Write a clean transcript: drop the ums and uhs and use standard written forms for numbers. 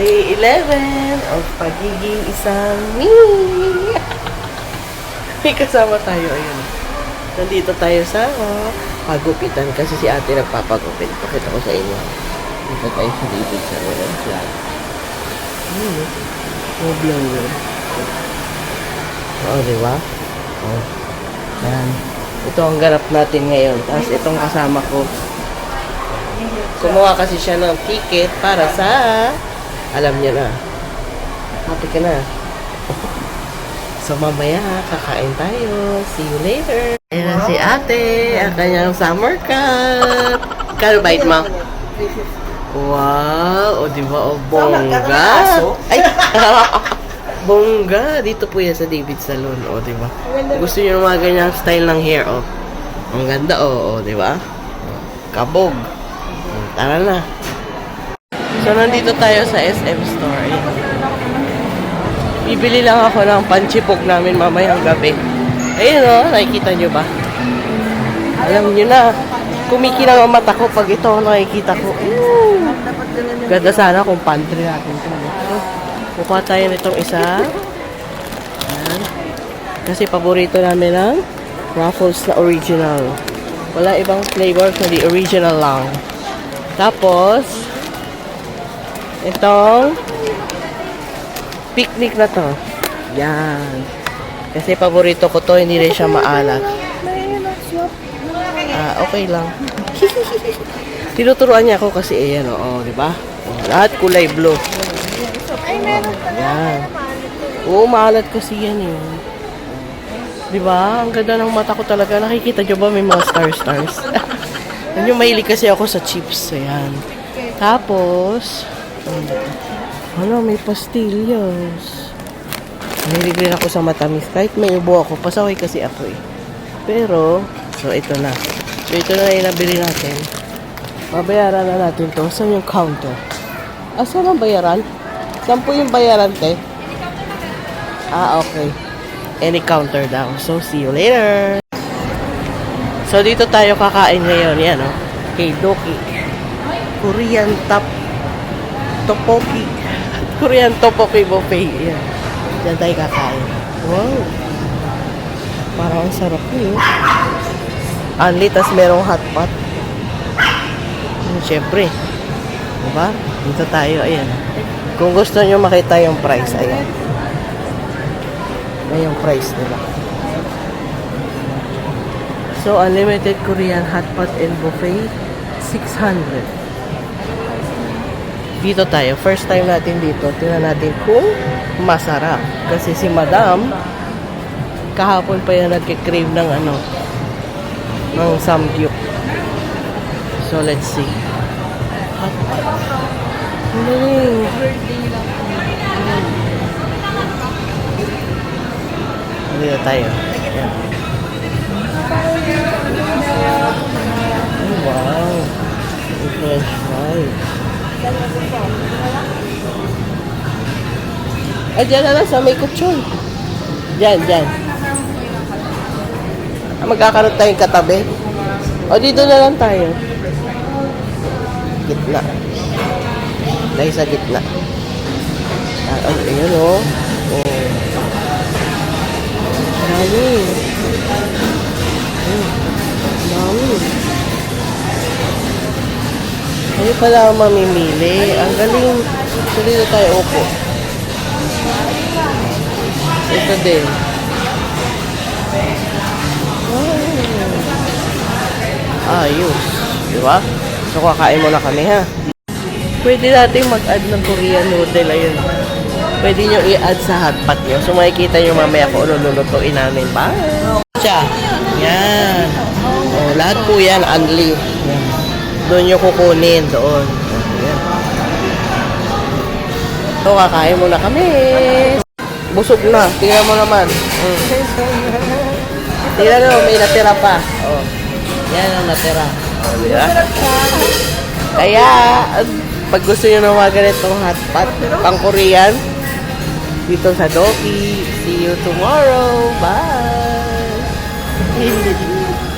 Day 11 of pagiging isang me. May kasama tayo, ayun. Nandito tayo sa pagupitan kasi si ate nagpapagupit. Pakita ko sa inyo. Dito tayo sa David sa Roland Flag. Oh, blower. Oo, diba? Oh. Yan. Ito ang ganap natin ngayon. Tapos itong kasama ko. Kumuha kasi siya ng ticket para sa... Alam niya na. Happy ka na. So mamaya, kakain tayo. See you later. Ayan na si ate. Ang kanyang summer cut. Kano bite mo? Wow! O diba? O bongga. Ay! Bongga. Dito po yan sa David Salon. O diba? Gusto niyo ng mga ganyang style ng hair. O. Ang ganda. O diba? Kabog. Tara na. So, nandito tayo sa SM Store. Ayan. Bibili lang ako ng panchipog namin mamayang gabi. Ayun o, nakikita nyo ba? Alam nyo na, kumikinang ang mata ko pag ito ang nakikita ko. Ganda sana kung pantry natin ito. Kukuha tayo nitong isa. Ayan. Kasi paborito namin ang Ruffles na original. Wala ibang flavor, kundi original lang. Tapos, itong picnic na to. Yan. Kasi paborito ko to, hindi rin siya maalat. Okay lang. Tinuturuan niya ako kasi ayan o, di ba? Lahat kulay blue. Yan. Oo, maalat kasi yan yun. Di ba? Ang ganda ng mata ko talaga. Nakikita nyo ba may mga stars? Yan yung mahilig kasi ako sa chips. Ayan. Tapos, may pastillas. Mahilig rin ako sa matamis. Kahit may ubo ako, pasaway kasi ako eh. Pero, so ito na. So ito na yung nabili natin. Babayaran na natin to. Saan yung counter? Saan ang bayaran? Saan po yung bayaran, te? Okay. Any counter daw. So, see you later. So, dito tayo kakain ngayon. Yan, o. Kay Doki. Korean Tteokbokki. Korean Tteokbokki buffet. Yan. Diyan tayo kakain. Wow. Parang ang sarap yun. Anli, tas merong hot pot. Siyempre. Diba? Dito tayo. Ayan. Kung gusto nyo makita yung price, ayan. Ayan yung price, diba? So, unlimited Korean hot pot and buffet, 600. Dito tayo. First time natin dito. Tingnan natin kung masarap. Kasi si Madam, kahapon pa yan nagkikrave ng ng samgyup. So, let's see. Dito tayo. Ayan. Oh, wow. French fries. Diyan na lang sa may kutsyon. Diyan. Magkakaroon tayong katabi. Dito na lang tayo. Gitna. Dahil sa gitna. Ayan o. Dami. Dami. Ano pala ang mamimili? Ang galing. So, dito tayo upo. Ito din. Ayos. Diba? So, kakain muna kami, ha? Pwede natin mag-add ng Korean noodle. Ayun. Pwede nyo i-add sa hotpot nyo. So, makikita nyo mamaya kung ano lulutuin namin. Bye! Siya. Yan. Lahat po yan, unli. Doon nyo kukunin. Doon. Yan. So, kakain muna kami. Busog na. Tingnan mo naman. Tingnan mo, may natira pa. Yan ang natira. Diba? Kaya, pag gusto nyo ng mga ganitong hotpot, pang Korean, dito sa Doki. See you tomorrow. Bye!